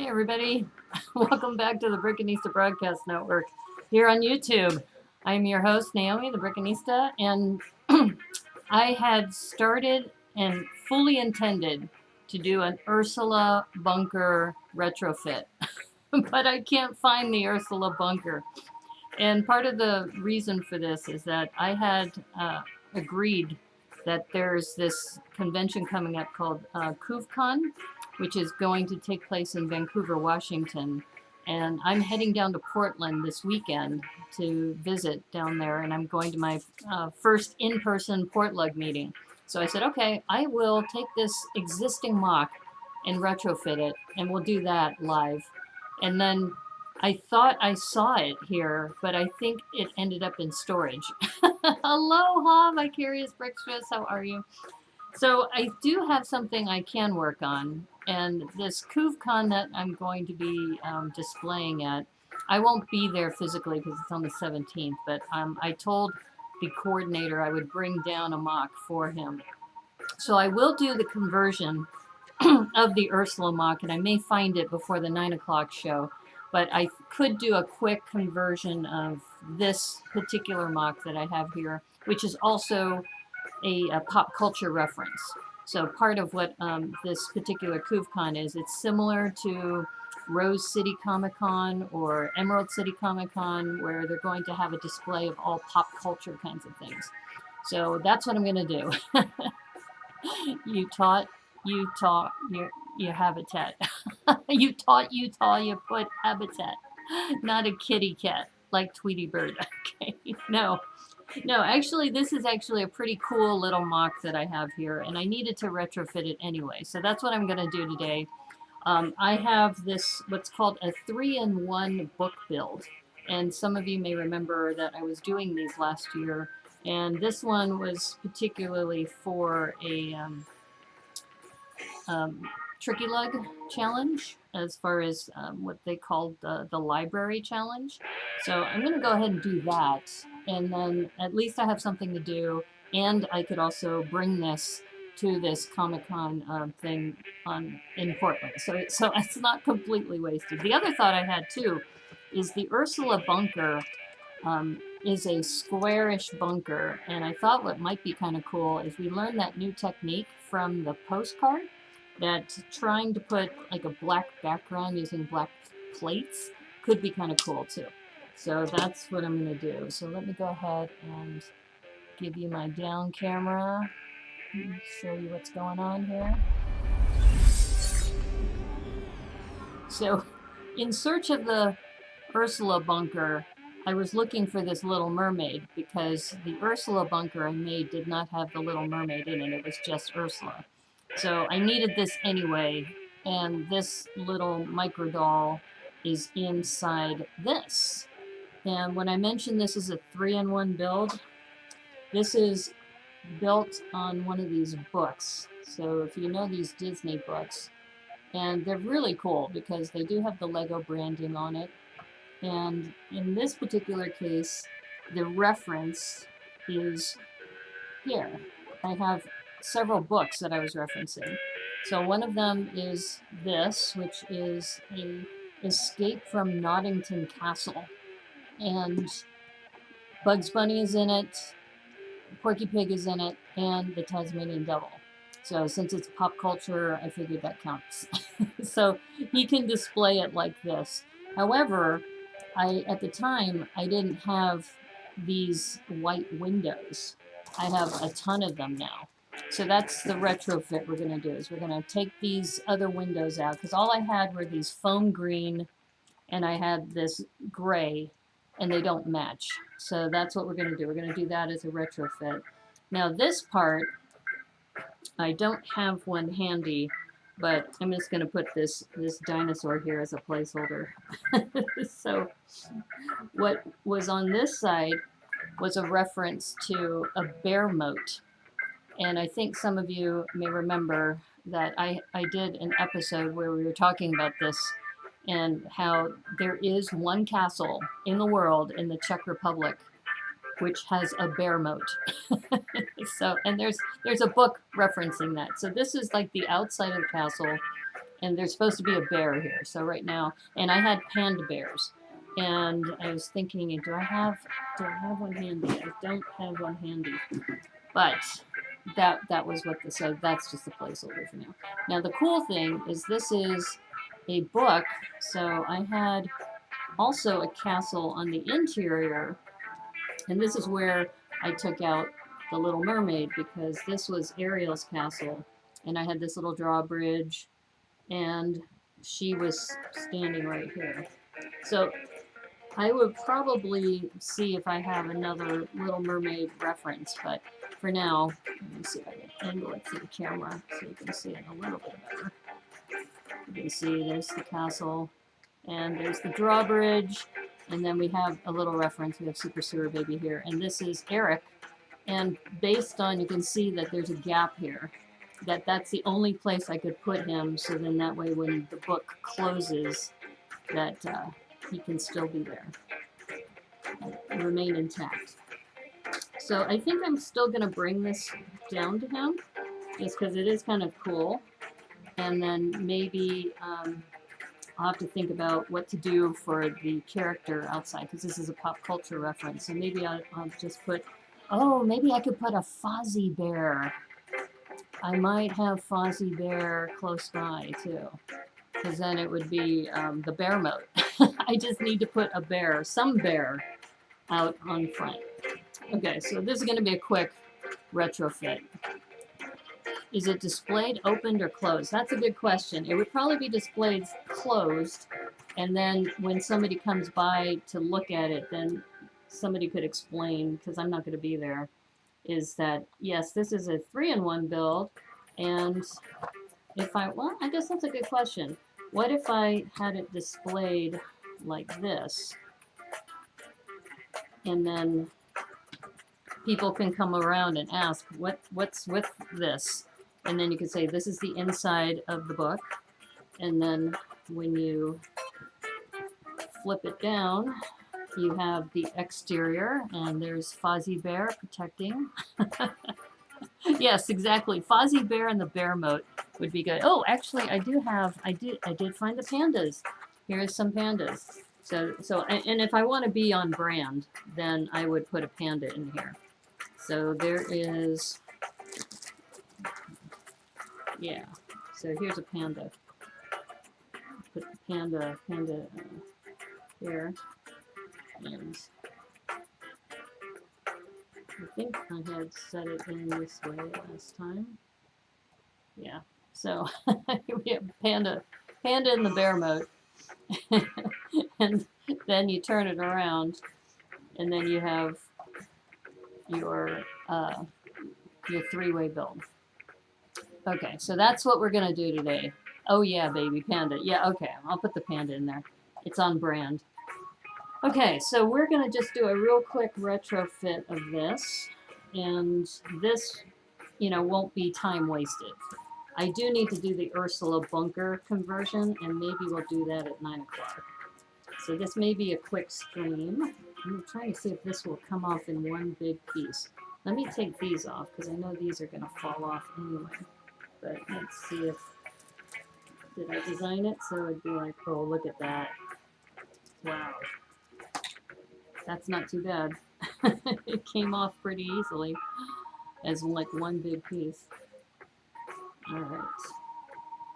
everybody. Welcome back to the Brickanista Broadcast Network here on YouTube. I'm your host, Naomi, the Brickanista, and I had started and fully intended to do an Ursula bunker retrofit, but I can't find the Ursula bunker. And part of the reason for this is that I had agreed that there's this convention coming up called Couve Con, which is going to take place in Vancouver, Washington. And I'm heading down to Portland this weekend to visit down there, and I'm going to my first in-person Portlug meeting. So I said, okay, I will take this existing mock and retrofit it, and we'll do that live. And then I thought I saw it here, but I think it ended up in storage. Aloha, Vicarious Brickstress, how are you? So I do have something I can work on, and this Couve Con that I'm going to be displaying at, I won't be there physically because it's on the 17th, but I told the coordinator I would bring down a mock for him. So I will do the conversion of the Ursula mock, and I may find it before the 9 o'clock show, but I could do a quick conversion of this particular mock that I have here, which is also a pop culture reference. So part of what this particular Couve Con is, it's similar to Rose City Comic Con or Emerald City Comic Con, where they're going to have a display of all pop culture kinds of things. So that's what I'm going to do. You taught, you habitat. You taught, you put habitat. Not a kitty cat like Tweety Bird. Okay, no. No, actually, this is actually a pretty cool little mock that I have here, and I needed to retrofit it anyway. So that's what I'm going to do today. I have this, what's called a 3-in-1 book build. And some of you may remember that I was doing these last year. And this one was particularly for a Tricky Lug challenge, as far as what they called the library challenge. So I'm going to go ahead and do that, and then at least I have something to do, and I could also bring this to this Comic-Con thing in Portland. So it's not completely wasted. The other thought I had too is the Ursula bunker is a squarish bunker, and I thought what might be kind of cool is we learned that new technique from the postcard, that trying to put like a black background using black plates could be kind of cool too. So that's what I'm going to do. So let me go ahead and give you my down camera and show you what's going on here. So in search of the Ursula bunker, I was looking for this Little Mermaid because the Ursula bunker I made did not have the Little Mermaid in it. It was just Ursula. So I needed this anyway, and this little micro doll is inside this. And when I mentioned this is a 3-in-1 build, this is built on one of these books. So if you know these Disney books, and they're really cool because they do have the Lego branding on it. And in this particular case, the reference is here. I have several books that I was referencing. So one of them is this, which is a Escape from Nottington Castle. And Bugs Bunny is in it, Porky Pig is in it, and the Tasmanian Devil. So since it's pop culture, I figured that counts. So he can display it like this. However, at the time, I didn't have these white windows. I have a ton of them now. So that's the retrofit we're going to do, is we're going to take these other windows out, because all I had were these foam green, and I had this gray, and they don't match. So that's what we're going to do. We're going to do that as a retrofit. Now this part, I don't have one handy, but I'm just going to put this dinosaur here as a placeholder. So what was on this side was a reference to a bear moat. And I think some of you may remember that I did an episode where we were talking about this and how there is one castle in the world, in the Czech Republic, which has a bear moat. So, and there's a book referencing that. So this is like the outside of the castle, And there's supposed to be a bear here. So right now, and I had panda bears. And I was thinking, do I have one handy? I don't have one handy. But that was what so that's just a placeholder for now. Now the cool thing is this is a book. So I had also a castle on the interior, and this is where I took out the Little Mermaid, because this was Ariel's castle, and I had this little drawbridge, and she was standing right here. So I would probably see if I have another Little Mermaid reference, but for now, let me see if I can angle it to the camera so you can see it a little bit better. You can see there's the castle, and there's the drawbridge, and then we have a little reference. We have Super Sewer Baby here, and this is Eric. And based on, you can see that there's a gap here. That's the only place I could put him, so then that way when the book closes, that he can still be there and remain intact. So I think I'm still going to bring this down to him, just because it is kind of cool. And then maybe I'll have to think about what to do for the character outside, because this is a pop culture reference. So maybe I'll just put, oh, maybe I could put a Fozzie Bear. I might have Fozzie Bear close by too, because then it would be the bear mode. I just need to put a bear, some bear, out on front. Okay, so this is going to be a quick retrofit. Is it displayed opened or closed? That's a good question. It would probably be displayed closed, and then when somebody comes by to look at it, then somebody could explain, because I'm not going to be there, is that, yes, this is a 3-in-1 build, and if well, I guess that's a good question. What if I had it displayed like this, and then people can come around and ask, what's with this? And then you can say, this is the inside of the book. And then when you flip it down, you have the exterior, and there's Fozzie Bear protecting. Yes, exactly. Fozzie Bear and the bear moat would be good. Oh, actually, I did find the pandas. Here's some pandas. So, and if I want to be on brand, then I would put a panda in here. So there is, yeah. So here's a panda. Put the panda here, and I think I had set it in this way last time. Yeah. So we have panda in the bear mode, and then you turn it around, and then you have your 3-way build. Okay, so that's what we're gonna do today. Oh yeah, baby panda. Yeah, okay, I'll put the panda in there. It's on brand. Okay, so we're gonna just do a real quick retrofit of this, and this, won't be time wasted. I do need to do the Ursula bunker conversion, and maybe we'll do that at 9 o'clock. So this may be a quick stream. I'm trying to see if this will come off in one big piece. Let me take these off, because I know these are going to fall off anyway. But let's see if, did I design it so it'd be like, oh, look at that. Wow. That's not too bad. It came off pretty easily as like one big piece. All right.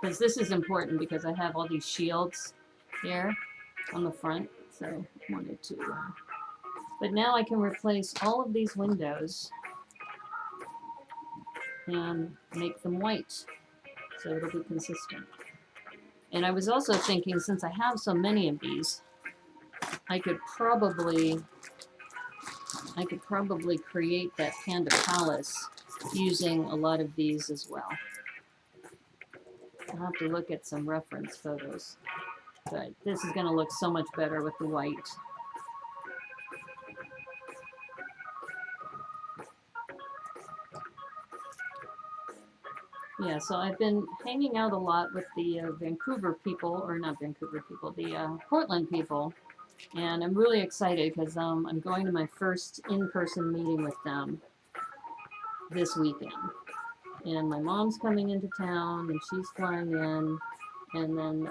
Because this is important, because I have all these shields here on the front. So I wanted to, but now I can replace all of these windows and make them white, so it'll be consistent. And I was also thinking, since I have so many of these, I could probably create that Panda Palace using a lot of these as well. I'll have to look at some reference photos, but this is going to look so much better with the white. Yeah, so I've been hanging out a lot with the Vancouver people, or not Vancouver people, the Portland people, and I'm really excited because I'm going to my first in-person meeting with them this weekend. And my mom's coming into town, and she's flying in, and then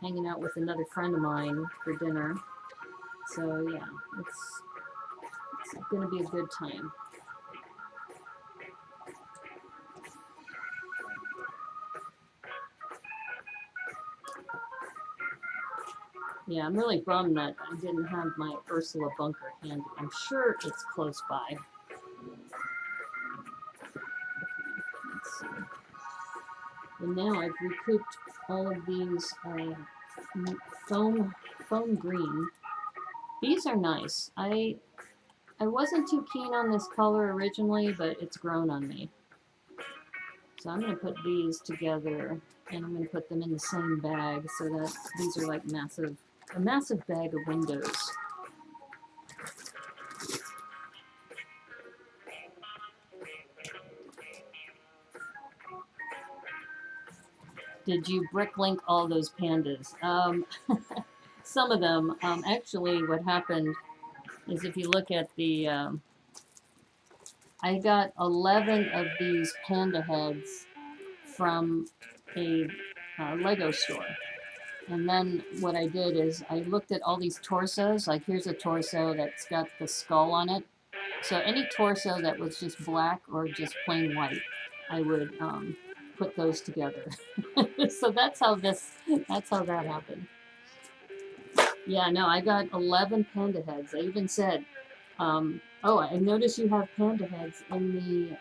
hanging out with another friend of mine for dinner. So yeah, it's gonna be a good time. Yeah, I'm really bummed that I didn't have my Ursula bunker handy. I'm sure it's close by. Let's see. And now I've recouped all of these foam green. These are nice. I wasn't too keen on this color originally, but it's grown on me. So I'm going to put these together, and I'm going to put them in the same bag so that these are like a massive bag of windows. Did you bricklink all those pandas? Some of them. Actually, what happened is if you look at the, I got 11 of these panda heads from a Lego store. And then what I did is I looked at all these torsos. Like here's a torso that's got the skull on it. So any torso that was just black or just plain white, I would put those together. So that's how that happened. Yeah, no, I got 11 panda heads. I even said, oh, I noticed you have panda heads in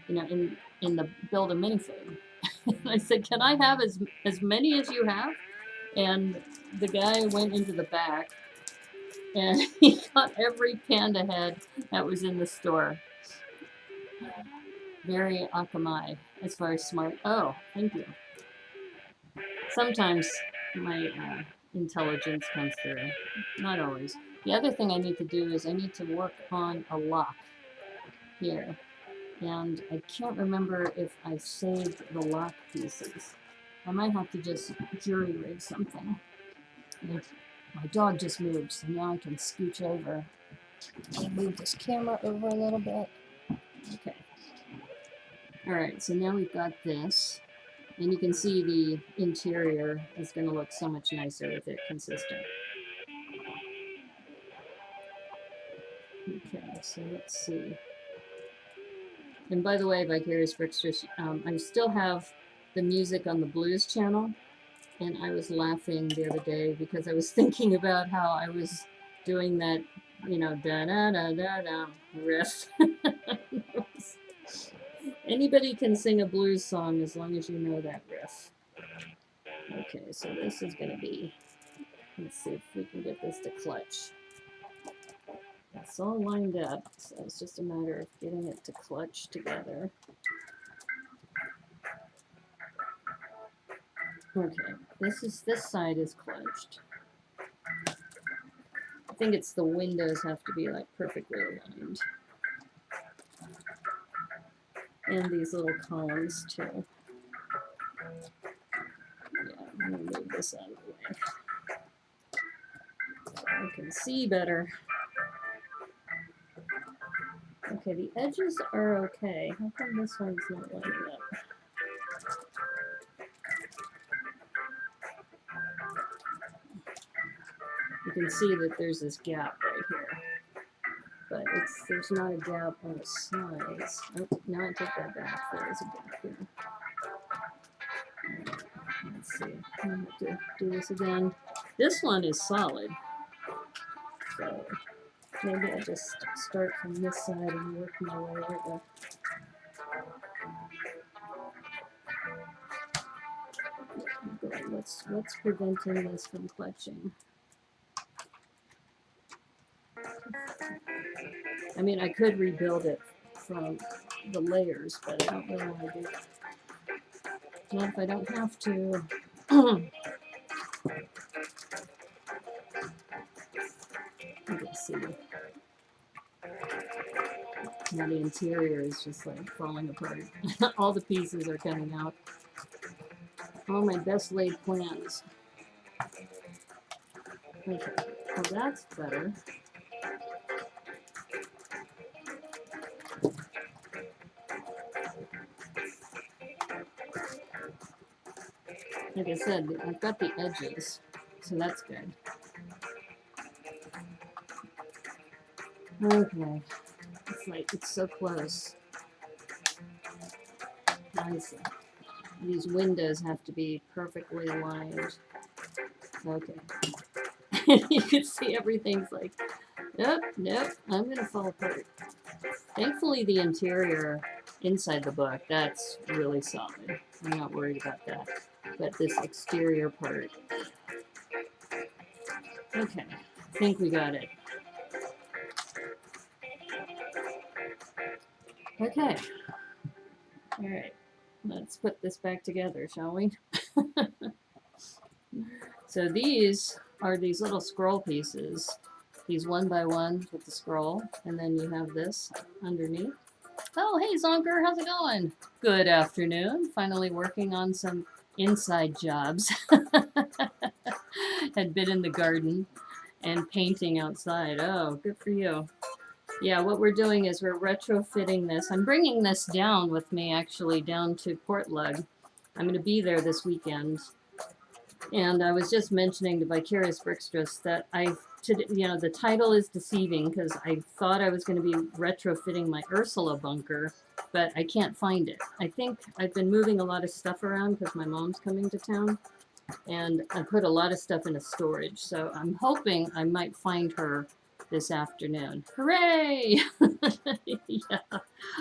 the, in the build a minifig. I said, can I have as many as you have? And the guy went into the back and he got every panda head that was in the store. Very Akamai as far as smart. Oh, thank you. Sometimes my intelligence comes through. Not always. The other thing I need to do is I need to work on a lock here. And I can't remember if I saved the lock pieces. I might have to just jury rig something. And my dog just moved, so now I can scooch over. Let me move this camera over a little bit. Okay. Alright, so now we've got this. And you can see the interior is going to look so much nicer with it consistent. Okay, so let's see. And by the way, Vicarious Bricksters, I still have the music on the blues channel. And I was laughing the other day because I was thinking about how I was doing that, da-da-da-da-da riff. Anybody can sing a blues song as long as you know that riff. Okay, so this is going to be, let's see if we can get this to clutch. It's all lined up, so it's just a matter of getting it to clutch together. Okay, this side is clutched. I think it's the windows have to be like perfectly aligned. And these little columns too. Yeah, I'm gonna move this out of the way so I can see better. Okay, the edges are okay. How come this one's not lining up? You can see that there's this gap right here. But there's not a gap on the sides. Oh, now I take that back. There is a gap here. Let's see. I have to do this again. This one is solid. So maybe I just start from this side and work my way over. Good. What's preventing this from clutching? I mean, I could rebuild it from the layers, but I don't really want to do that. Not if I don't have to. Let's see. Now the interior is just like falling apart. All the pieces are coming out. All my best laid plans. Okay, well that's better. like I said, I've got the edges, so that's good. Okay, it's like it's so close. Nice. These windows have to be perfectly aligned. Okay. You can see everything's like, nope, nope, I'm gonna fall apart. Thankfully, the interior inside the book, that's really solid. I'm not worried about that. But this exterior part, okay, I think we got it. Okay, all right, let's put this back together, shall we? So these are these little scroll pieces, these one by one with the scroll, and then you have this underneath. Oh, hey Zonker, how's it going? Good afternoon. Finally working on some inside jobs. Had been in the garden and painting outside. Oh, good for you. Yeah, what we're doing is we're retrofitting this. I'm bringing this down with me, actually, down to Portland. I'm going to be there this weekend. And I was just mentioning to Vicarious Brickstress that the title is deceiving because I thought I was going to be retrofitting my Ursula bunker, but I can't find it. I think I've been moving a lot of stuff around because my mom's coming to town, and I put a lot of stuff into storage. So I'm hoping I might find her this afternoon. Hooray! Yeah.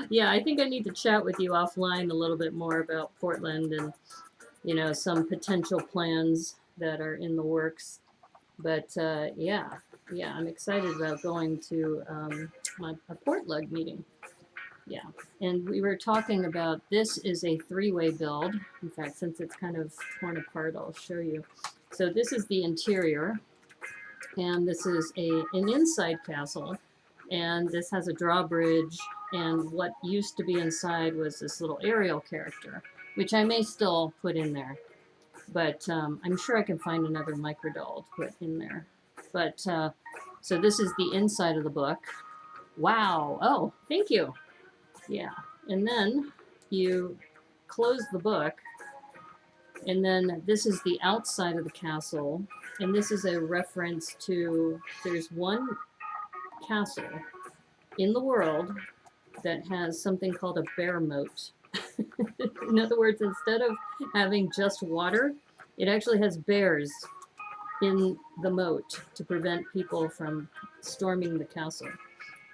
Yeah, I think I need to chat with you offline a little bit more about Portland and some potential plans that are in the works. But yeah, I'm excited about going to a Portlug meeting. Yeah, and we were talking about this is a three-way build. In fact, since it's kind of torn apart, I'll show you. So this is the interior, and this is an inside castle, and this has a drawbridge, and what used to be inside was this little Ariel character, which I may still put in there. But I'm sure I can find another microdoll to put in there. But so this is the inside of the book. Wow. Oh, thank you. Yeah. And then you close the book. And then this is the outside of the castle. And this is a reference to, there's one castle in the world that has something called a bear moat. In other words, instead of having just water, it actually has bears in the moat to prevent people from storming the castle.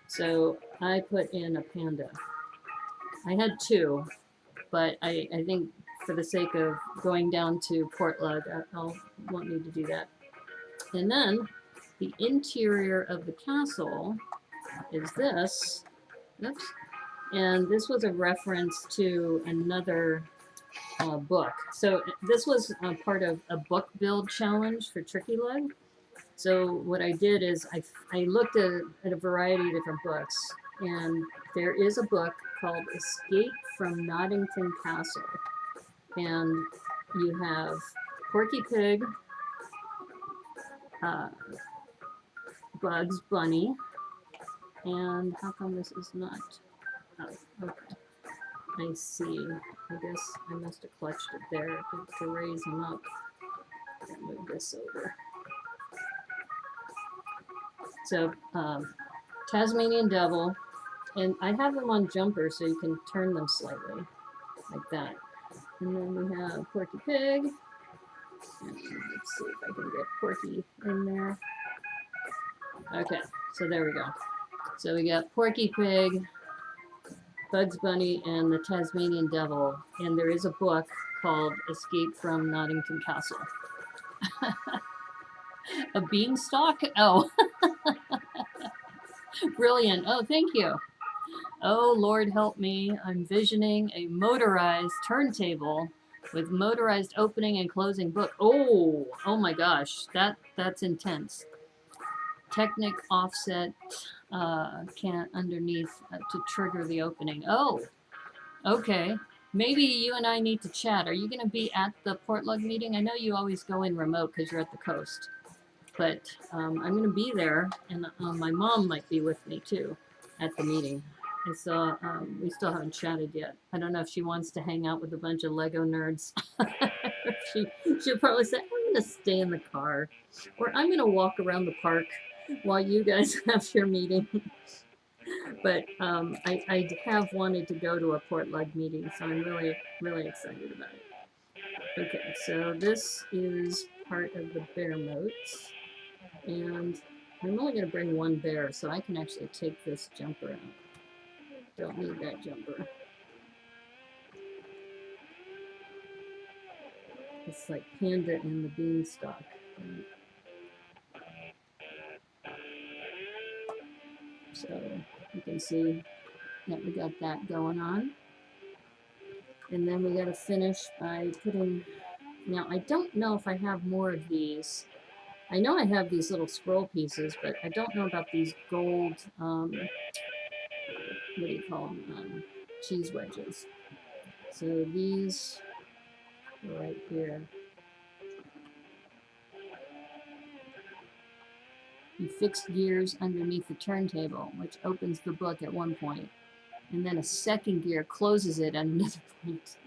So I put in a panda. I had two, but I think for the sake of going down to Portlug, I'll won't need to do that. And then the interior of the castle is this. Oops. And this was a reference to another book. So this was part of a book build challenge for Tricky Leg. So what I did is I looked at a variety of different books, and there is a book called Escape from Nottington Castle. And you have Porky Pig, Bugs Bunny, and how come this is not? Oh, okay. I see. I guess I must have clutched it there to raise him up. I'll move this over. So, Tasmanian Devil, and I have them on jumper so you can turn them slightly, like that. And then we have Porky Pig. And let's see if I can get Porky in there. Okay, so there we go. So we got Porky Pig, Bugs Bunny, and the Tasmanian Devil, and there is a book called Escape from Nottington Castle. A beanstalk? Oh. Brilliant. Oh, thank you. Oh, Lord help me. I'm visioning a motorized turntable with motorized opening and closing book. Oh my gosh, that's intense. Technic offset can't underneath to trigger the opening. Oh, okay. Maybe you and I need to chat. Are you going to be at the Portlug meeting? I know you always go in remote because you're at the coast. But I'm going to be there, and my mom might be with me too at the meeting. I saw, we still haven't chatted yet. I don't know if she wants to hang out with a bunch of Lego nerds. She'll probably say, I'm going to stay in the car, or I'm going to walk around the park while you guys have your meeting. But I have wanted to go to a Port Lug meeting, so I'm really, really excited about it. Okay, so this is part of the bear moats, and I'm only going to bring one bear, so I can actually take this jumper out. Don't need that jumper. It's like Panda and the Beanstalk. So you can see that we got that going on. And then we got to finish by putting, now I don't know if I have more of these. I know I have these little scroll pieces, but I don't know about these gold, what do you call them, cheese wedges. So these are right here. You fix gears underneath the turntable, which opens the book at one point, and then a second gear closes it at another point.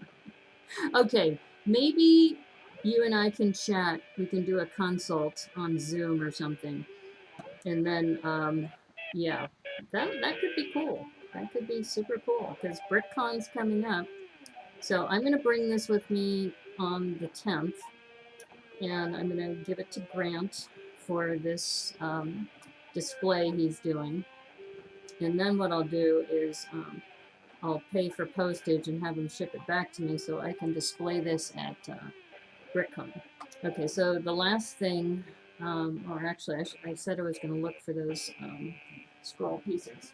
Okay, maybe you and I can chat. We can do a consult on Zoom or something. And then, yeah, that could be cool. That could be super cool because BrickCon's coming up. So I'm going to bring this with me on the 10th, and I'm going to give it to Grant for this display he's doing. And then what I'll do is I'll pay for postage and have him ship it back to me so I can display this at BrickCon. Okay, so the last thing, or actually I said I was going to look for those scroll pieces.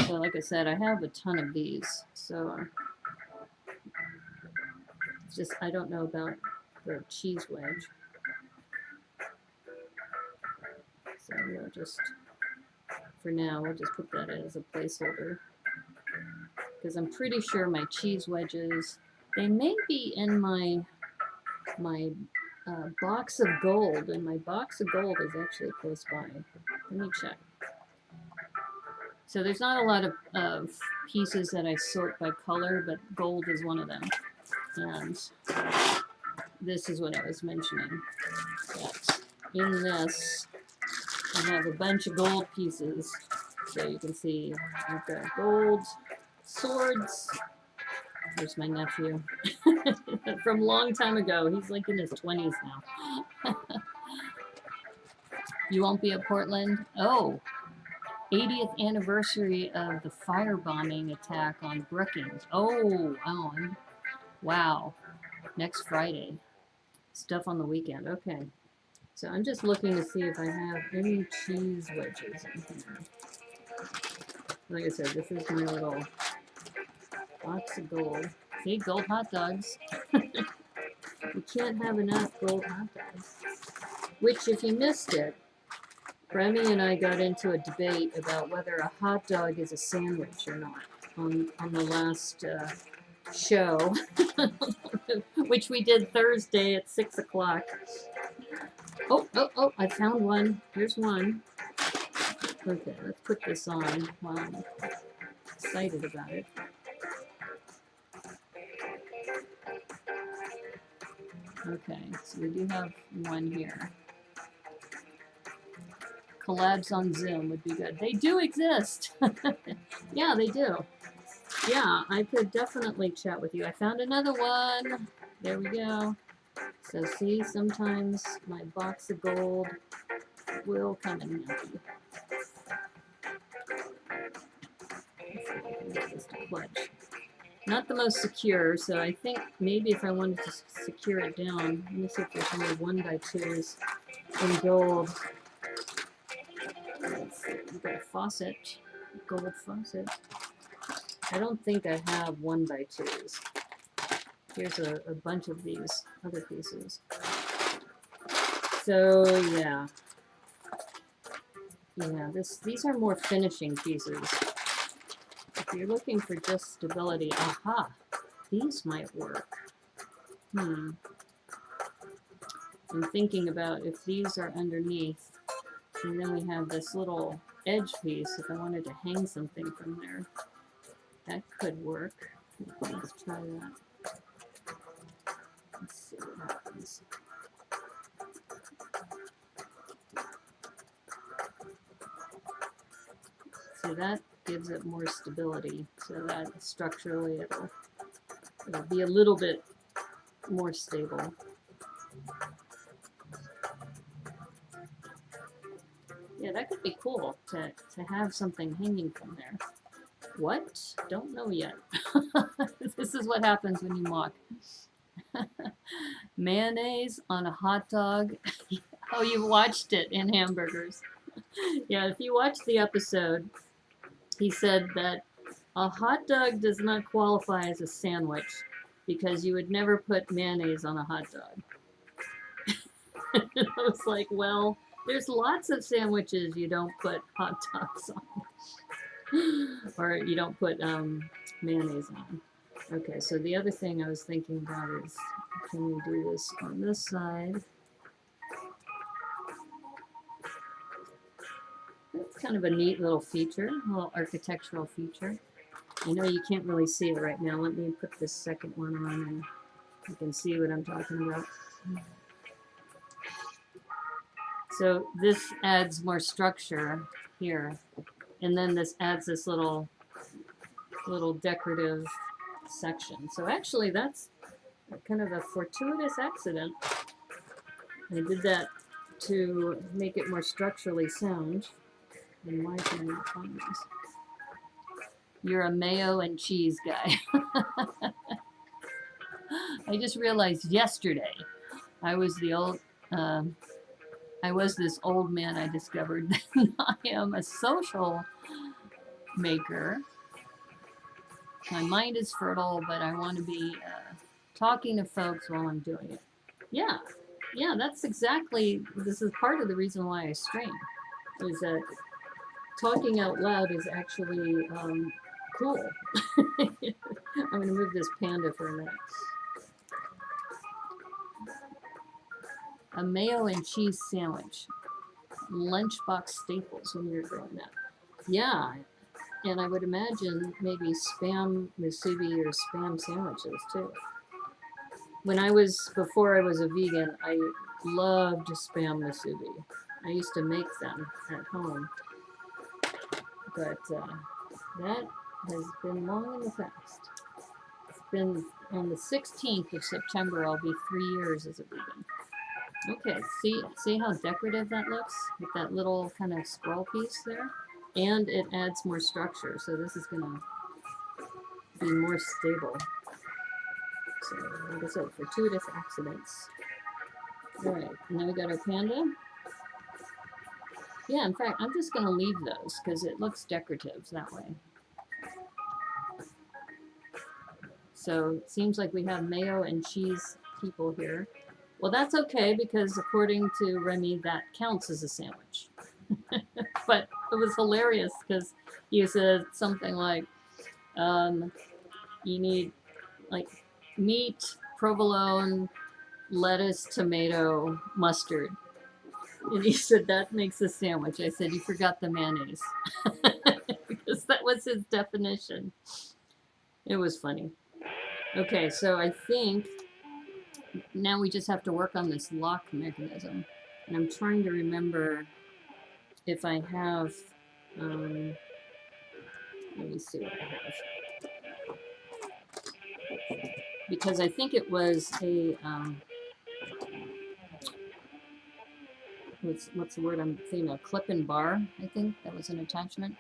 So like I said, I have a ton of these, so it's just I don't know about the cheese wedge. So we'll just, for now, we'll just put that as a placeholder. Because I'm pretty sure my cheese wedges, they may be in my box of gold, and my box of gold is actually close by. Let me check. So there's not a lot of pieces that I sort by color, but gold is one of them. And this is what I was mentioning. That in this, I have a bunch of gold pieces. So you can see I've got gold swords. There's my nephew from a long time ago. He's like in his 20s now. You won't be at Portland? Oh, 80th anniversary of the firebombing attack on Brookings. Oh, wow. Next Friday. Stuff on the weekend. Okay. So I'm just looking to see if I have any cheese wedges in here. Like I said, this is my little box of gold. See, gold hot dogs. You can't have enough gold hot dogs. Which, if you missed it, Remy and I got into a debate about whether a hot dog is a sandwich or not on the last show, which we did Thursday at 6 o'clock. Oh, I found one. Here's one. Okay, let's put this on while I'm excited about it. Okay, so we do have one here. Collabs on Zoom would be good. They do exist. Yeah, they do. Yeah, I could definitely chat with you. I found another one. There we go. So see, sometimes my box of gold will come in handy. Let's see if I can get this to clutch. Not the most secure, so I think maybe if I wanted to secure it down, let me see if there's any 1x2s in gold. Let's see, we've got a faucet, gold faucet. I don't think I have 1x2s. Here's a bunch of these other pieces. So yeah, these are more finishing pieces. If you're looking for just stability, aha, these might work. I'm thinking about if these are underneath, and then we have this little edge piece, if I wanted to hang something from there, that could work. Let's try that. Let's see what happens. So that gives it more stability, so that structurally it'll be a little bit more stable. Yeah, that could be cool to have something hanging from there. What? Don't know yet. This is what happens when you mock. Mayonnaise on a hot dog. Oh, you watched it in hamburgers. Yeah, if you watch the episode, he said that a hot dog does not qualify as a sandwich because you would never put mayonnaise on a hot dog. I was like, well, there's lots of sandwiches you don't put hot dogs on. Or you don't put mayonnaise on. Okay, so the other thing I was thinking about is, can we do this on this side? That's kind of a neat little feature, a little architectural feature. I know you can't really see it right now. Let me put this second one on and you can see what I'm talking about. So this adds more structure here. And then this adds this little decorative section. So actually that's kind of a fortuitous accident. I did that to make it more structurally sound. And why can I not find this? You're a mayo and cheese guy. I just realized yesterday I was this old man. I discovered that I am a social maker. My mind is fertile, but I want to be talking to folks while I'm doing it. Yeah, that's exactly, this is part of the reason why I stream, is that talking out loud is actually cool. I'm going to move this panda for a minute. A mayo and cheese sandwich. Lunchbox staples when you were growing up. Yeah, and I would imagine maybe spam musubi or spam sandwiches too. Before I was a vegan, I loved spam musubi. I used to make them at home. But that has been long in the past. It's been on the 16th of September, I'll be 3 years as a vegan. Okay, see how decorative that looks with that little kind of scroll piece there? And it adds more structure, so this is going to be more stable. So, like I said, fortuitous accidents. Alright, now we got our panda. Yeah, in fact, I'm just going to leave those because it looks decorative that way. So it seems like we have mayo and cheese people here. Well, that's okay because according to Remy, that counts as a sandwich. But it was hilarious because you said something like, you need like meat, provolone, lettuce, tomato, mustard. And he said, that makes a sandwich. I said, you forgot the mayonnaise. Because that was his definition. It was funny. Okay, so I think now we just have to work on this lock mechanism. And I'm trying to remember if I have, let me see what I have. Because I think it was a, what's the word I'm thinking of? Clip and bar, I think. That was an attachment.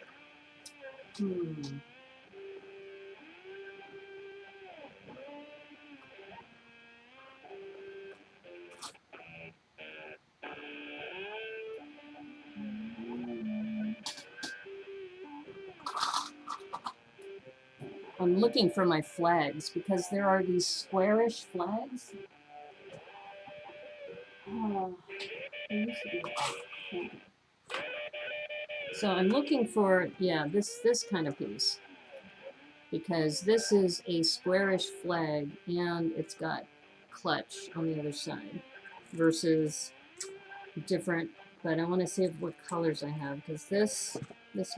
I'm looking for my flags because there are these squarish flags. Oh, there used to be. So I'm looking for, yeah, this kind of piece. Because this is a squarish flag and it's got clutch on the other side versus different But I want to see what colors I have, because this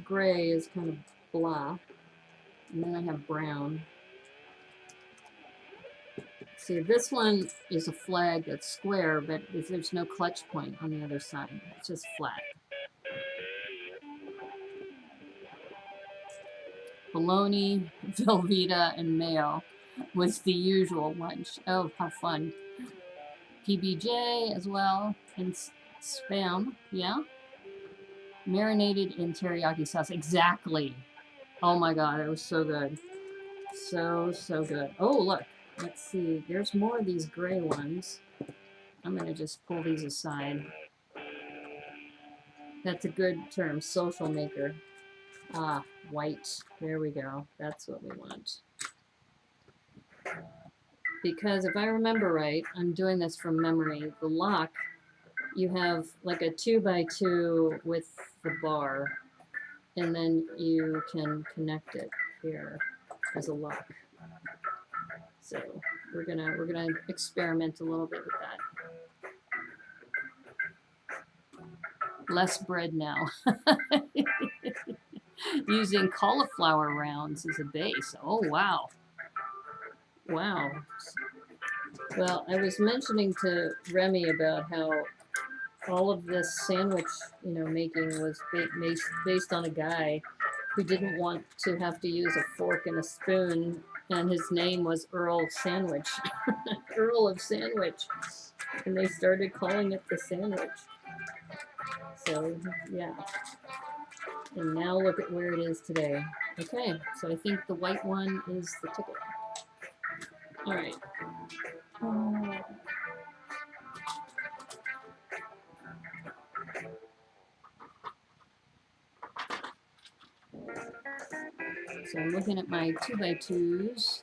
gray is kind of blah, and then I have brown. See, this one is a flag that's square, but there's no clutch point on the other side. It's just flat. Bologna, Velveeta, and mayo was the usual lunch. Oh, how fun. PBJ as well, and Spam, yeah? Marinated in teriyaki sauce, exactly. Oh my god, it was so good. So good. Oh, look. Let's see. There's more of these gray ones. I'm going to just pull these aside. That's a good term, social maker. Ah, white. There we go. That's what we want. Because if I remember right, I'm doing this from memory, the lock, you have like a 2x2 with the bar, and then you can connect it here as a lock. So we're gonna experiment a little bit with that. Less bread now. Using cauliflower rounds as a base. Oh wow. Wow. Well, I was mentioning to Remy about how all of this sandwich, making was based on a guy who didn't want to have to use a fork and a spoon, and his name was Earl Sandwich. Earl of Sandwich. And they started calling it the sandwich. So, yeah. And now look at where it is today. Okay, so I think the white one is the ticket. All right. So I'm looking at my 2x2s.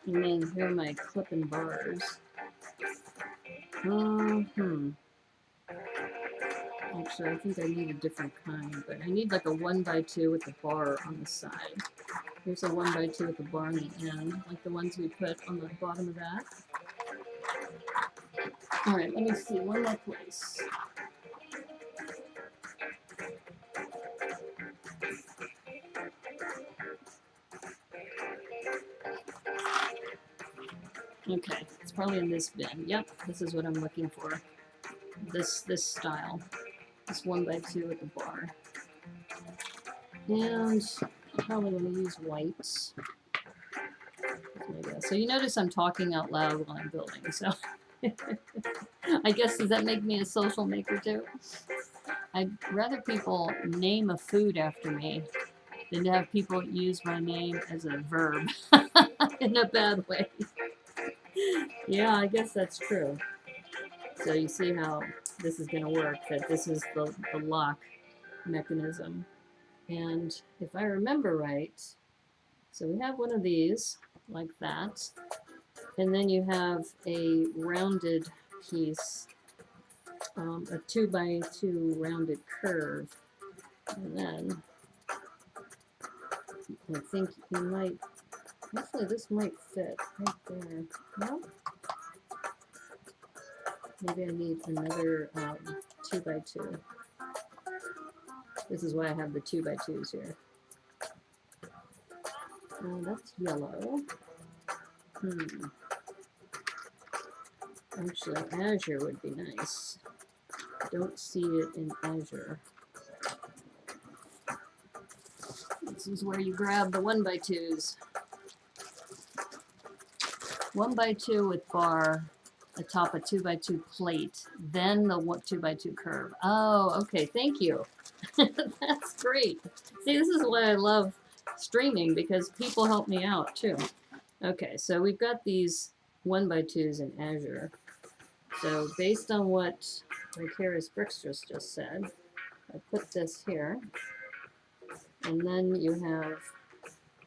And then here are my clipping bars. Actually, I think I need a different kind, but I need like a 1x2 with the bar on the side. Here's a 1x2 with the bar on the end, like the ones we put on the bottom of that. All right, let me see one more place. Okay, it's probably in this bin. Yep, this is what I'm looking for. This style. This 1x2 with the bar. And I'm probably going to use whites. So you notice I'm talking out loud while I'm building, so I guess, does that make me a social maker too? I'd rather people name a food after me than to have people use my name as a verb in a bad way. Yeah, I guess that's true. So you see how this is going to work, that this is the lock mechanism. And if I remember right, so we have one of these like that, and then you have a rounded piece, a 2x2 rounded curve, and then I think you might, actually this might fit right there. No? Maybe I need another 2x2. This is why I have the 2x2s here. That's yellow. Actually, azure would be nice. Don't see it in azure. This is where you grab the 1x2s. 1x2 with bar atop a 2x2 plate, then the 2x2 curve. Oh, okay, thank you. That's great. See, this is why I love streaming, because people help me out too. Okay, so we've got these 1x2s in azure. So based on what Vicarious Bricksters just said, I put this here, and then you have,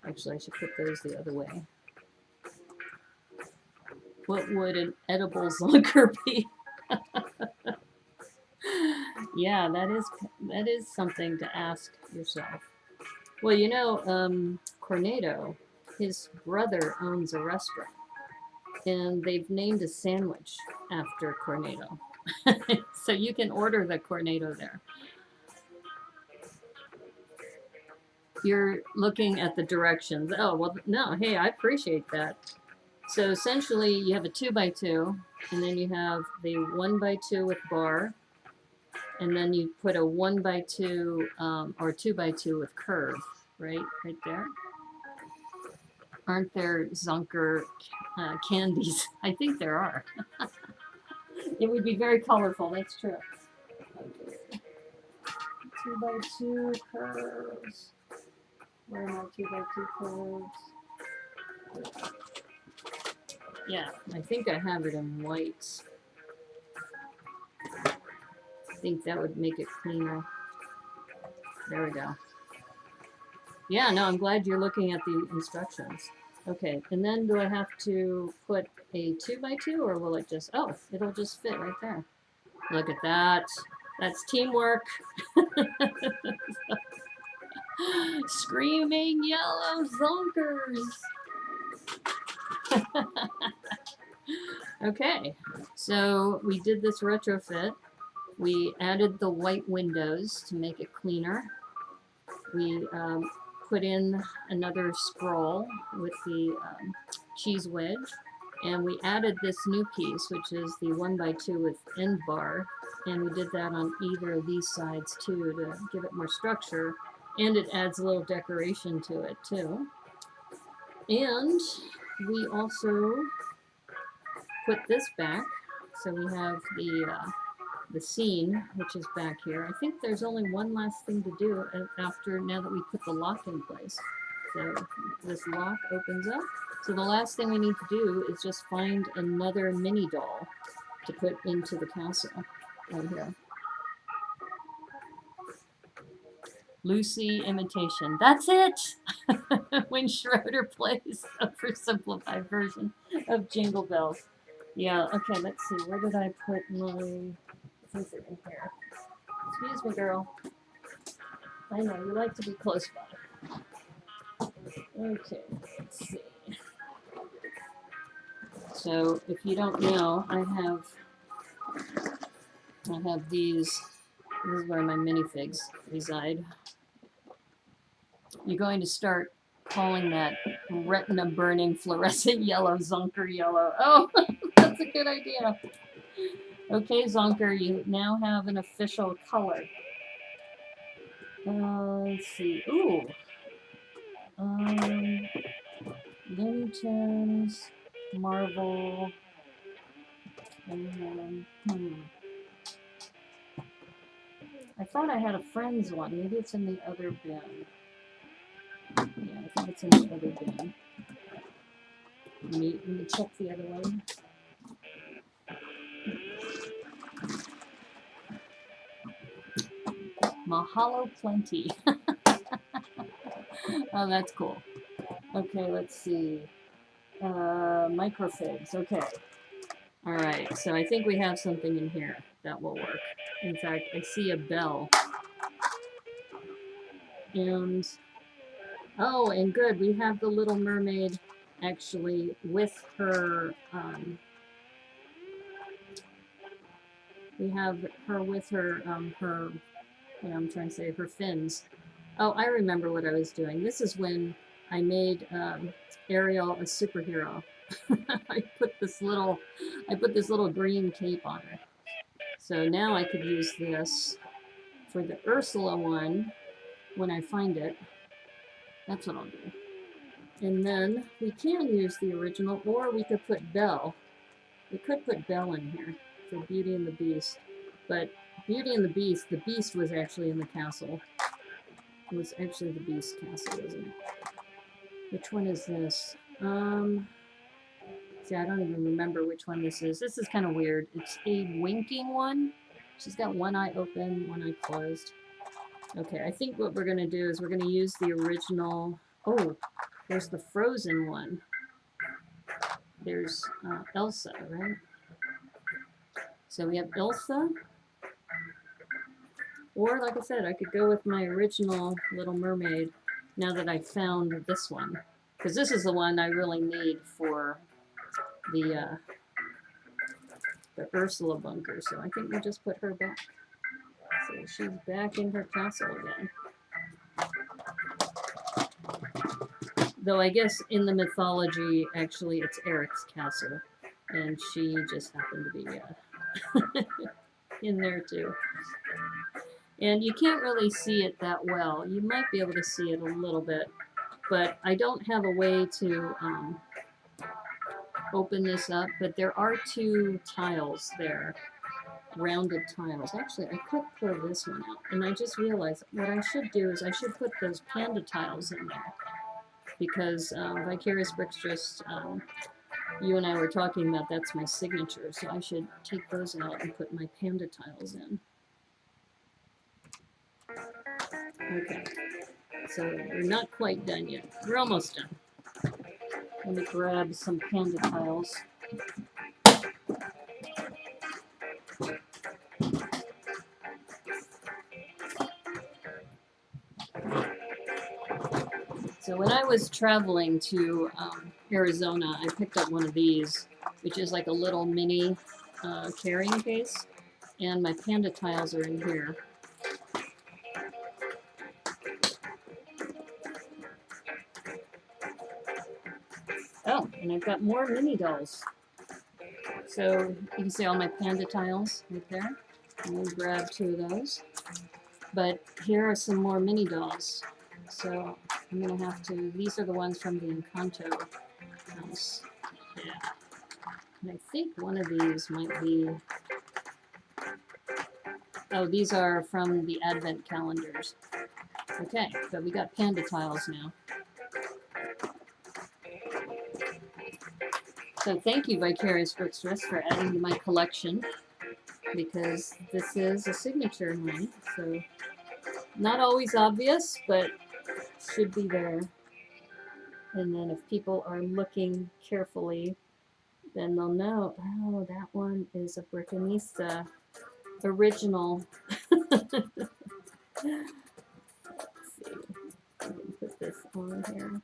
actually I should put those the other way. What would an edible lunker be? Yeah, that is something to ask yourself. Well, Cornado, his brother owns a restaurant. and they've named a sandwich after Cornado. So you can order the Cornado there. You're looking at the directions. Oh, well, no, hey, I appreciate that. So essentially, you have a 2x2, and then you have the 1x2 with bar, and then you put a 1x2 or 2x2 with curve, right there. Aren't there Zonker candies? I think there are. It would be very colorful, that's true. Okay. 2x2 curves. Where are my 2x2 curves? Yeah, I think I have it in white. I think that would make it cleaner. There we go. Yeah, no, I'm glad you're looking at the instructions. Okay, and then do I have to put a 2x2 or will it just, oh, it'll just fit right there. Look at that. That's teamwork. Screaming yellow zonkers. Okay, so we did this retrofit. We added the white windows to make it cleaner. We put in another scroll with the cheese wedge, and we added this new piece, which is the 1x2 with end bar, and we did that on either of these sides too to give it more structure, and it adds a little decoration to it too. And we also put this back, so we have the scene, which is back here. I think there's only one last thing to do after, now that we put the lock in place. So this lock opens up. So the last thing we need to do is just find another mini doll to put into the castle right here. Lucy imitation. That's it! When Schroeder plays a oversimplified version of Jingle Bells. Yeah, okay, let's see. Where did I put my... Is it in here? Excuse me, girl. I know, you like to be close by. Okay, let's see. So, if you don't know, I have these. This is where my minifigs reside. You're going to start calling that retina-burning fluorescent yellow Zonker yellow. Oh, that's a good idea. Okay, Zonker, you now have an official color. Let's see. Ooh. Looney Tunes, Marvel, and I thought I had a Friends one. Maybe it's in the other bin. Yeah, I think it's in the other bin. Let me check the other one. Mahalo plenty. Oh, that's cool. Okay, let's see. Microfigs. Okay. All right. So I think we have something in here that will work. In fact, I see a bell. And oh, and good. We have the Little Mermaid actually with her. We have her with her her. You know, I'm trying to say her fins. Oh, I remember what I was doing. This is when I made Ariel a superhero. I put this little green cape on her. So now I could use this for the Ursula one when I find it. That's what I'll do. And then we can use the original, or we could put Belle. We could put Belle in here for Beauty and the Beast. But Beauty and the Beast was actually in the castle. It was actually the Beast castle, wasn't it? Which one is this? See, I don't even remember which one this is. This is kind of weird. It's a winking one. She's got one eye open, one eye closed. Okay, I think what we're going to do is we're going to use the original... Oh, there's the Frozen one. There's Elsa, right? So we have Elsa. Or, like I said, I could go with my original Little Mermaid now that I found this one. Because this is the one I really need for the Ursula bunker. So I think we'll just put her back. So she's back in her castle again. Though I guess in the mythology, actually, it's Eric's castle, and she just happened to be in there too. And you can't really see it that well. You might be able to see it a little bit, but I don't have a way to open this up. But there are two tiles there, rounded tiles. Actually, I could pull this one out, and I just realized what I should do is I should put those panda tiles in there, because Vicarious Bricks just, you and I were talking about that's my signature, so I should take those out and put my panda tiles in. Okay, so we're not quite done yet. We're almost done. Let me grab some panda tiles. So when I was traveling to Arizona, I picked up one of these, which is like a little mini carrying case, and my panda tiles are in here. Oh, and I've got more mini dolls. So you can see all my panda tiles right there. I'm going to grab two of those. But here are some more mini dolls. So I'm going to have to, these are the ones from the Encanto house. Yeah. And I think one of these might be, oh, these are from the Advent calendars. Okay, but we got panda tiles now. So thank you, Vicarious Bricks for adding to my collection, because this is a signature of mine. So not always obvious, but should be there. And then if people are looking carefully, then they'll know, oh, that one is a Brickanista original. Let's see. I can put this on here.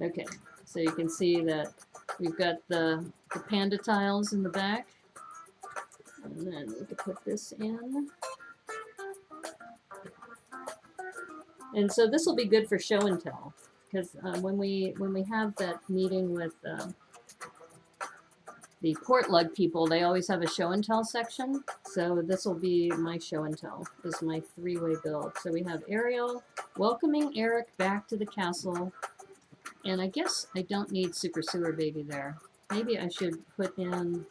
Okay, so you can see that we've got the panda tiles in the back. And then we can put this in. And so this will be good for show and tell, because when we have that meeting with the port lug people, they always have a show and tell section. So this will be my show and tell. This is my three-way build. So we have Ariel welcoming Eric back to the castle. And I guess I don't need Super Sewer Baby there. Maybe I should put in,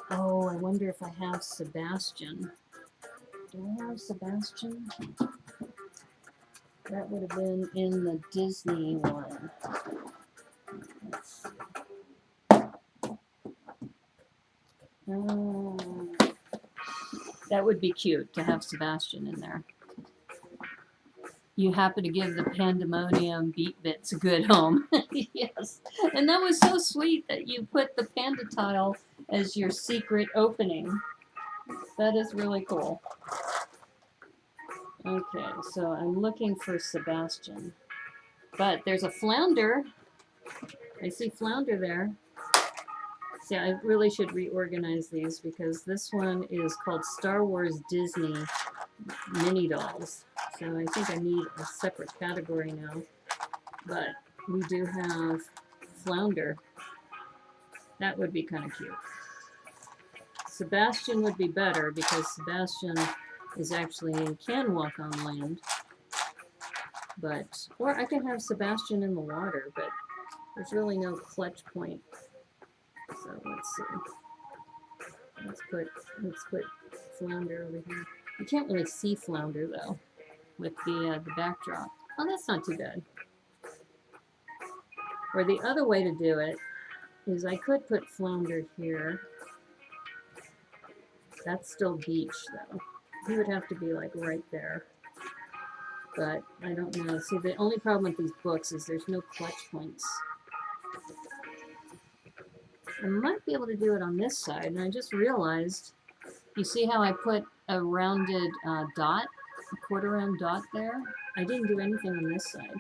oh, I wonder if I have Sebastian. Do I have Sebastian? That would have been in the Disney one. Let's see. That would be cute to have Sebastian in there. You happen to give the Pandemonium Beat Bits a good home. Yes. And that was so sweet that you put the panda tile as your secret opening. That is really cool. Okay, so I'm looking for Sebastian. But there's a flounder. I see flounder there. See, I really should reorganize these, because this one is called Star Wars Disney Mini Dolls. So I think I need a separate category now. But we do have flounder. That would be kind of cute. Sebastian would be better, because Sebastian is actually can walk on land. But, or I can have Sebastian in the water, but there's really no clutch point. So let's see. Let's put flounder over here. You can't really see flounder though with the backdrop. Oh, that's not too bad. Or the other way to do it is I could put flounder here. That's still beach though. He would have to be like right there. But I don't know. See, the only problem with these books is there's no clutch points. I might be able to do it on this side, and I just realized, you see how I put a rounded dot, a quarter round dot there? I didn't do anything on this side.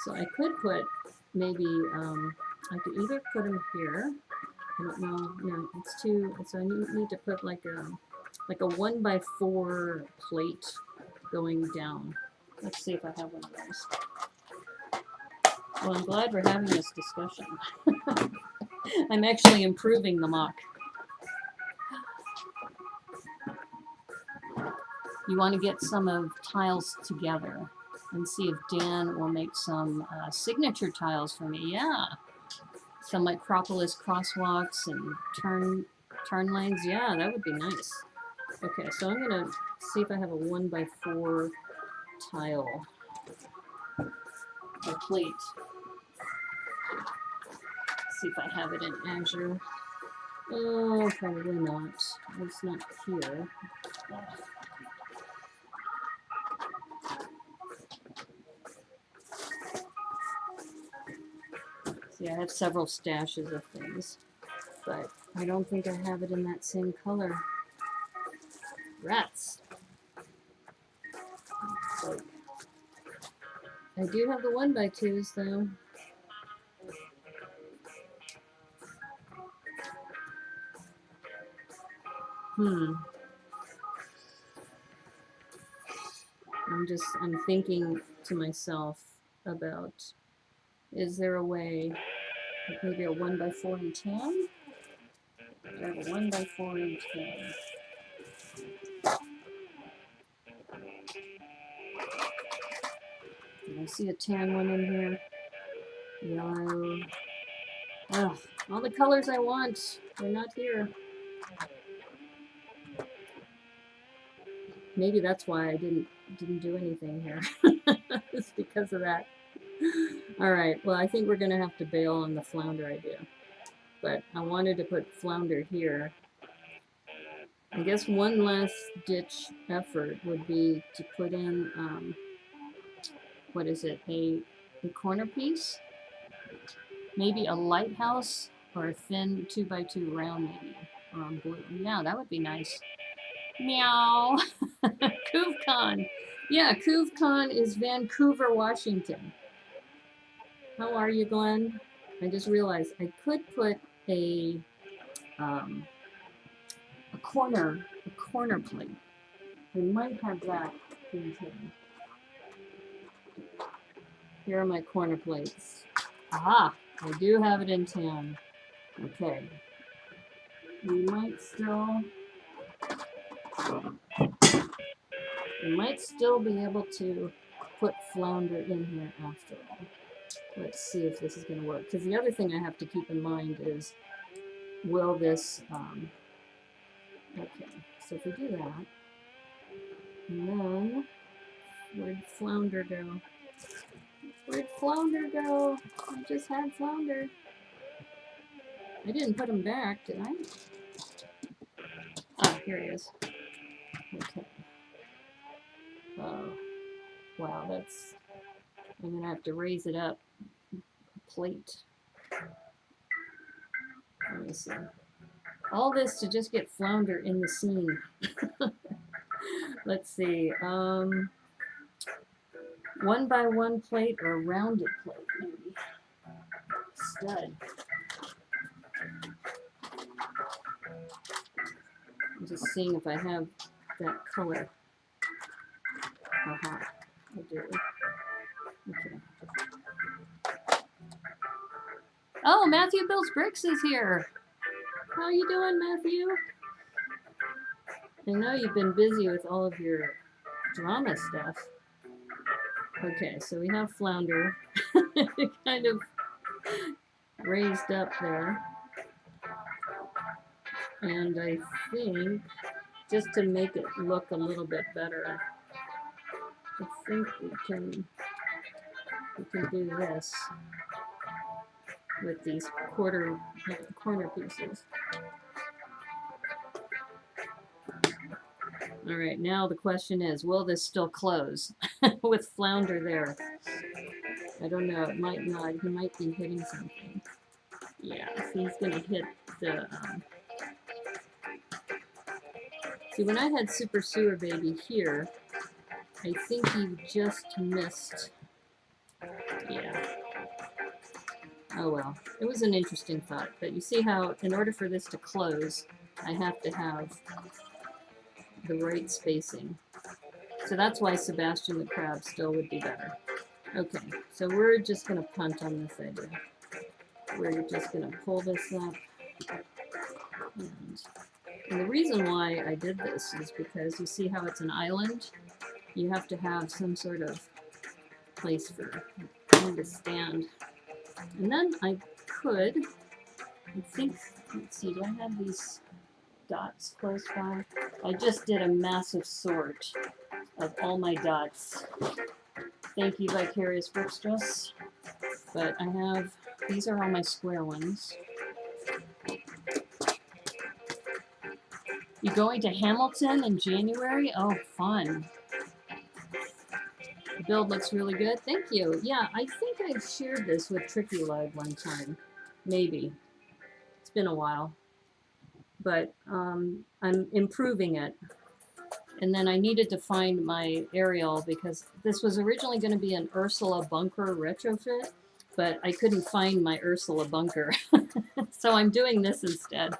So I could put maybe I could either put them here. I don't know. No, it's too. So I need to put like a 1x4 plate going down. Let's see if I have one of those. Well, I'm glad we're having this discussion. I'm actually improving the mock. You want to get some of tiles together and see if Dan will make some signature tiles for me. Yeah, some like propolis crosswalks and turn lanes. Yeah, that would be nice. Okay, so I'm gonna see if I have a 1x4 tile or plate. See if I have it in Azure. Oh, probably not. It's not here. See, I have several stashes of things, but I don't think I have it in that same color. Rats. Like, I do have the 1x2s though. I'm thinking to myself about, is there a way, like maybe a 1x4 in tan? I have a 1x4 in tan. Do I see a tan one in here? Yellow. Ugh, all the colors I want, they're not here. Maybe that's why I didn't do anything here. It's because of that. All right, well, I think we're gonna have to bail on the flounder idea. But I wanted to put flounder here. I guess one last ditch effort would be to put in, what is it, a corner piece? Maybe a lighthouse or a thin 2x2 round maybe, or on blue. Yeah, that would be nice. Meow. Couve Con. Yeah, Couve Con is Vancouver, Washington. How are you, Glenn? I just realized I could put a corner plate. We might have that in here. Here are my corner plates. Aha! I do have it in tan. Okay. We might still be able to put flounder in here after all. Let's see if this is going to work. Because the other thing I have to keep in mind is, will this, okay, so if we do that, and then, where'd flounder go? Where'd flounder go? I just had flounder. I didn't put him back, did I? Ah, here he is. Okay. Oh, wow, that's, I'm going to have to raise it up a plate. Let me see. All this to just get flounder in the scene. Let's see. 1x1 plate or a rounded plate, maybe. Stud. I'm just seeing if I have that color. Aha, I do. Okay. Oh, Matthew Builds Bricks is here. How you doing, Matthew? I know you've been busy with all of your drama stuff. Okay, so we have flounder kind of raised up there. And I think, just to make it look a little bit better, I think we can do this with these corner pieces. All right, now the question is, will this still close with flounder there? I don't know, it might not. He might be hitting something. Yeah, he's gonna hit the, see, when I had Super Sewer Baby here, I think he just missed, yeah. Oh well, it was an interesting thought. But you see how, in order for this to close, I have to have the right spacing. So that's why Sebastian the Crab still would be better. Okay, so we're just going to punt on this idea. We're just going to pull this up. And the reason why I did this is because you see how it's an island? You have to have some sort of place for him to stand. And then I could, I think, let's see, do I have these dots close by? I just did a massive sort of all my dots. Thank you, Vicarious Brookstress. But I have, these are all my square ones. You going to Hamilton in January? Oh, fun. The build looks really good. Thank you. Yeah, I think I shared this with Tricky Leg one time. Maybe. It's been a while. But I'm improving it. And then I needed to find my aerial because this was originally going to be an Ursula bunker retrofit, but I couldn't find my Ursula bunker. So I'm doing this instead.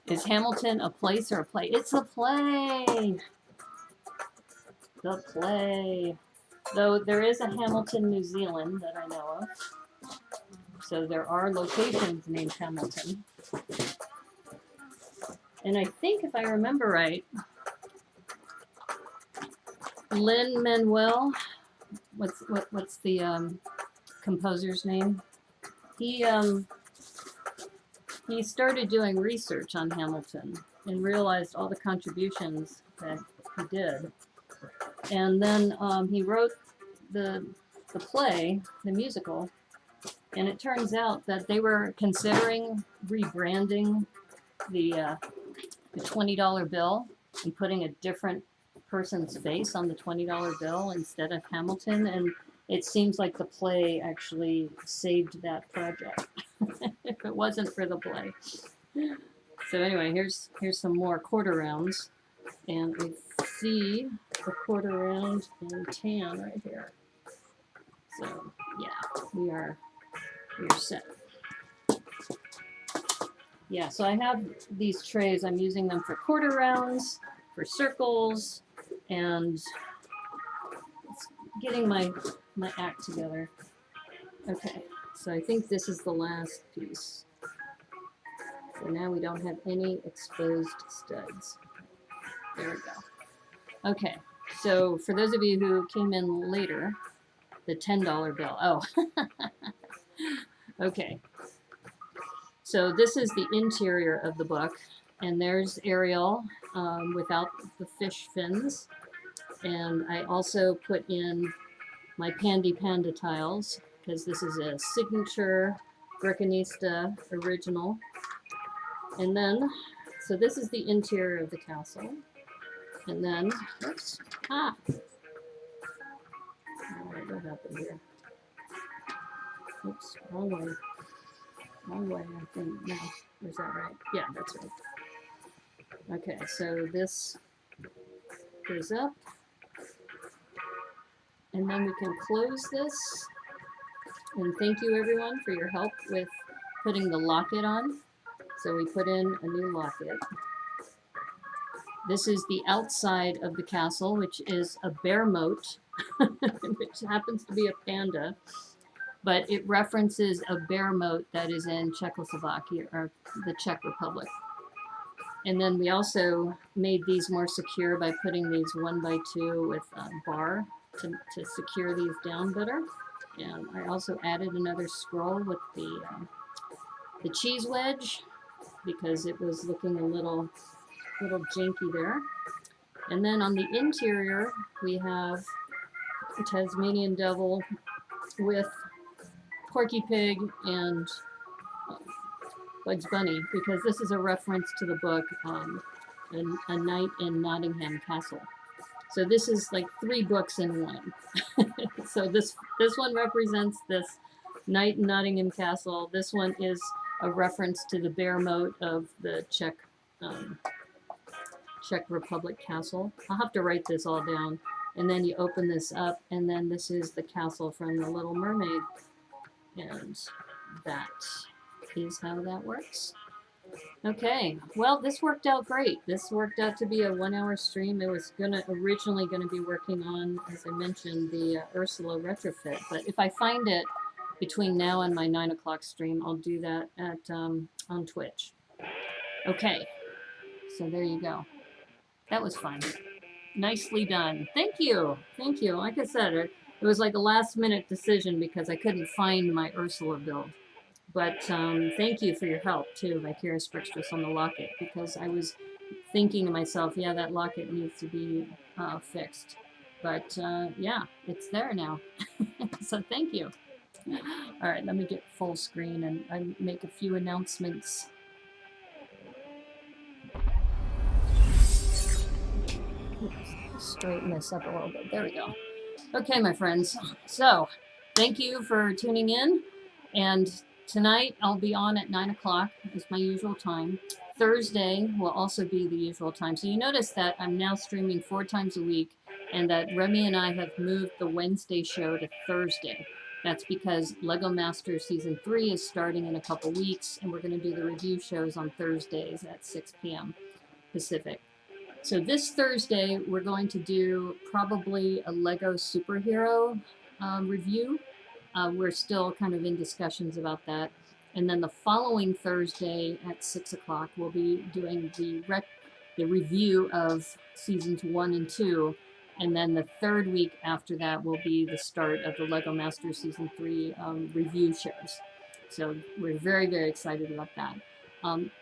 Is Hamilton a place or a play? It's a play! The play. Though there is a Hamilton, New Zealand that I know of. So there are locations named Hamilton. And I think if I remember right, Lin-Manuel, what's the composer's name? He started doing research on Hamilton and realized all the contributions that he did. And then he wrote the play, the musical, and it turns out that they were considering rebranding the $20 bill and putting a different person's face on the $20 bill instead of Hamilton, and it seems like the play actually saved that project if it wasn't for the play. So anyway, here's some more quarter rounds, and we see the quarter round in tan right here. So yeah, we are set. Yeah, so I have these trays. I'm using them for quarter rounds, for circles, and it's getting my act together. Okay, so I think this is the last piece. So now we don't have any exposed studs. There we go. Okay, so for those of you who came in later, the $10 bill. Oh, okay. So this is the interior of the book, and there's Ariel without the fish fins. And I also put in my Pandy Panda tiles, because this is a signature Brickanista original. And then, so this is the interior of the castle. And then, oops, all right, what happened here? Oops, wrong way. Wrong way, I think. No, is that right? Yeah, that's right. Okay, so this goes up. And then we can close this. And thank you everyone for your help with putting the locket on. So we put in a new locket. This is the outside of the castle, which is a bear moat, which happens to be a panda. But it references a bear moat that is in Czechoslovakia, or the Czech Republic. And then we also made these more secure by putting these 1x2 with a bar to secure these down better. And I also added another scroll with the cheese wedge because it was looking a little janky there. And then on the interior, we have a Tasmanian Devil with Porky Pig and Bugs Bunny, because this is a reference to the book A Night in Nottingham Castle. So this is like 3 books in one. So this one represents this Night in Nottingham Castle. This one is a reference to the bear moat of the Czech Republic castle. I'll have to write this all down. And then you open this up, and then this is the castle from The Little Mermaid. And that is how that works. Okay, well, this worked out great. This worked out to be a 1 hour stream. It was originally gonna be working on, as I mentioned, the Ursula retrofit. But if I find it between now and my 9 o'clock stream, I'll do that at on Twitch. Okay, so there you go. That was fun. Nicely done. Thank you. Thank you. Like I said, it was like a last minute decision because I couldn't find my Ursula build. But thank you for your help too, Vicarious Brickstress, on the locket, because I was thinking to myself, yeah, that locket needs to be fixed. But yeah, it's there now. So thank you. All right, let me get full screen and I make a few announcements. Straighten this up a little bit. There we go. Okay, my friends. So thank you for tuning in. And tonight I'll be on at 9 o'clock is my usual time. Thursday will also be the usual time. So you notice that I'm now streaming 4 times a week and that Remy and I have moved the Wednesday show to Thursday. That's because Lego Masters Season 3 is starting in a couple weeks and we're going to do the review shows on Thursdays at 6 p.m. Pacific. So this Thursday, we're going to do probably a Lego superhero review. We're still kind of in discussions about that. And then the following Thursday at 6 o'clock, we'll be doing the review of seasons 1 and 2. And then the third week after that will be the start of the Lego Masters Season 3 review shows. So we're very, very excited about that.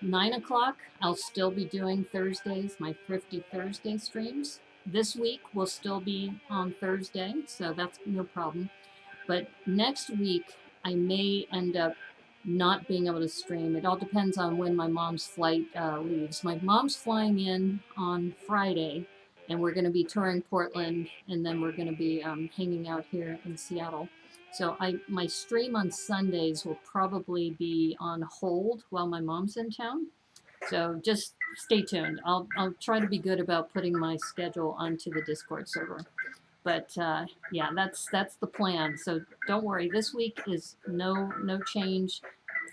9 o'clock, I'll still be doing Thursdays, my Thrifty Thursday streams. This week will still be on Thursday, so that's no problem. But next week, I may end up not being able to stream. It all depends on when my mom's flight leaves. My mom's flying in on Friday, and we're going to be touring Portland, and then we're going to be hanging out here in Seattle. So my stream on Sundays will probably be on hold while my mom's in town. So just stay tuned. I'll try to be good about putting my schedule onto the Discord server. But yeah, that's the plan. So don't worry. This week is no change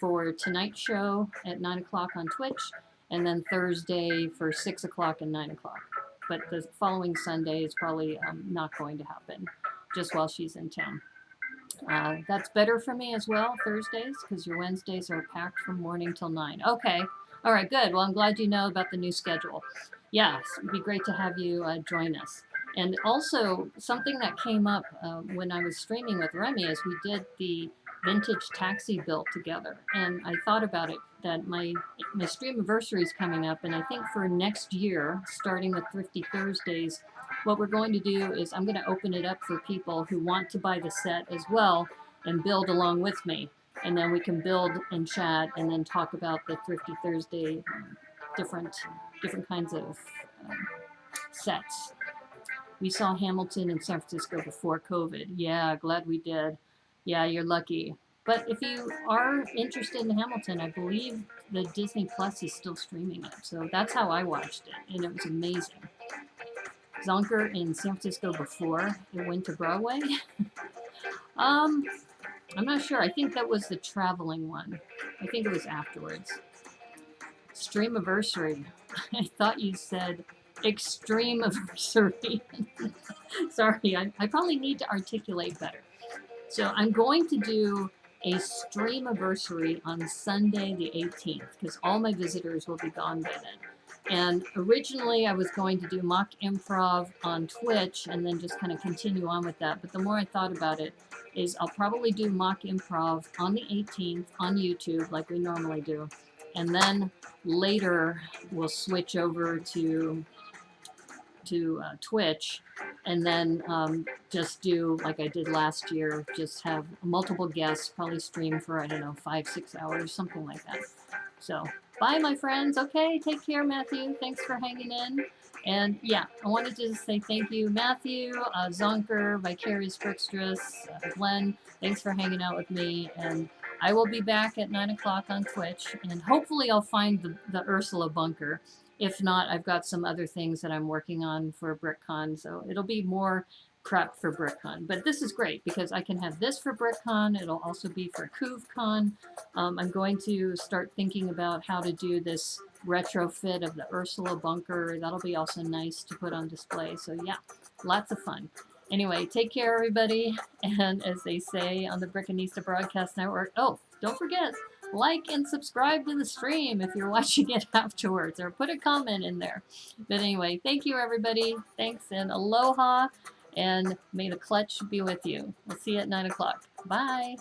for tonight's show at 9 o'clock on Twitch, and then Thursday for 6 o'clock and 9 o'clock. But the following Sunday is probably not going to happen, just while she's in town. That's better for me as well, Thursdays, because your Wednesdays are packed from morning till 9. Okay. All right, good. Well, I'm glad you know about the new schedule. Yes, it'd be great to have you join us. And also, something that came up when I was streaming with Remy is we did the vintage taxi build together. And I thought about it, that my stream anniversary is coming up, and I think for next year, starting with Thrifty Thursdays, what we're going to do is I'm going to open it up for people who want to buy the set as well and build along with me. And then we can build and chat and then talk about the Thrifty Thursday different kinds of sets. We saw Hamilton in San Francisco before COVID. Yeah, glad we did. Yeah, you're lucky. But if you are interested in Hamilton, I believe the Disney Plus is still streaming it. So that's how I watched it, and it was amazing. Zonker in San Francisco before it went to Broadway. I'm not sure. I think that was the traveling one. I think it was afterwards. Streamiversary. I thought you said extremeversary. Sorry, I probably need to articulate better. So I'm going to do a streamiversary on Sunday the 18th because all my visitors will be gone by then. And originally I was going to do mock improv on Twitch and then just kind of continue on with that. But the more I thought about it is I'll probably do mock improv on the 18th on YouTube like we normally do. And then later we'll switch over to Twitch and then just do like I did last year, just have multiple guests, probably stream for, I don't know, 5-6 hours, something like that. So bye, my friends. Okay, take care, Matthew. Thanks for hanging in. And yeah, I wanted to say thank you, Matthew, Zonker, Vicarious Brickstress, Glenn. Thanks for hanging out with me. And I will be back at 9 o'clock on Twitch. And hopefully I'll find the Ursula bunker. If not, I've got some other things that I'm working on for BrickCon. So it'll be more prep for BrickCon. But this is great because I can have this for BrickCon. It'll also be for Couve Con. I'm going to start thinking about how to do this retrofit of the Ursula bunker. That'll be also nice to put on display. So yeah, lots of fun. Anyway, take care, everybody. And as they say on the Brickanista Broadcast Network, oh, don't forget, like and subscribe to the stream if you're watching it afterwards, or put a comment in there. But anyway, thank you, everybody. Thanks and aloha, and may the clutch be with you. We'll see you at 9 o'clock. Bye.